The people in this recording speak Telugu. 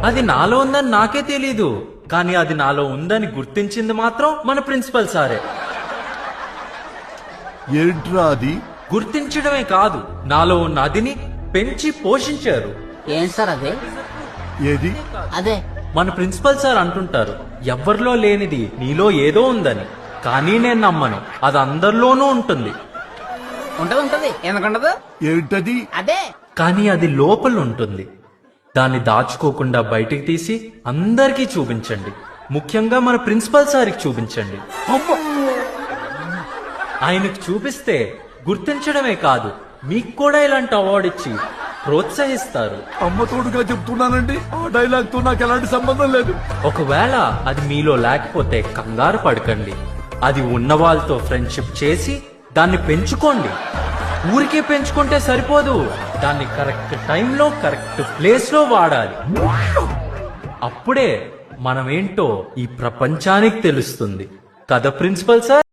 అది నాలో ఉందని నాకే తెలీదు, కానీ అది నాలో ఉందని గుర్తించింది మాత్రం మన ప్రిన్సిపల్ సారే. ఏంట్రా అది? గుర్తించడమే కాదు, నాలో ఉన్న అదిని పెంచి పోషించారు. ఏం సార్ అదే? ఏది? అదే మన ప్రిన్సిపల్ సార్ అంటుంటారు, ఎవ్వరిలో లేనిది నీలో ఏదో ఉందని. కానీ నేను నమ్మను, అది అందరిలోనూ ఉంటుంది. ఉంటది ఎందుకుండదు? ఏంటది? అదే కానీ అది లోపల ఉంటుంది. దాన్ని దాచుకోకుండా బయటికి తీసి అందరికీ చూపించండి. ముఖ్యంగా మన ప్రిన్సిపల్ సార్కి చూపించండి. ఆయనకు చూపిస్తే గుర్తించడమే కాదు, మీకు కూడా ఇలాంటి అవార్డు ఇచ్చి ప్రోత్సహిస్తారు. అమ్మ తోడుగా చెప్తున్నానండి, ఆ డైలాగ్ తో నాకు ఎలాంటి సంబంధం లేదు. ఒకవేళ అది మీలో లేకపోతే కంగారు పడకండి. అది ఉన్న వాళ్ళతో ఫ్రెండ్షిప్ చేసి దాన్ని పెంచుకోండి. ఊరికే పెంచుకుంటే సరిపోదు, దాన్ని కరెక్ట్ టైంలో కరెక్ట్ ప్లేస్ లో వాడాలి. అప్పుడే మనమేంటో ఈ ప్రపంచానికి తెలుస్తుంది కదా ప్రిన్సిపల్ సార్.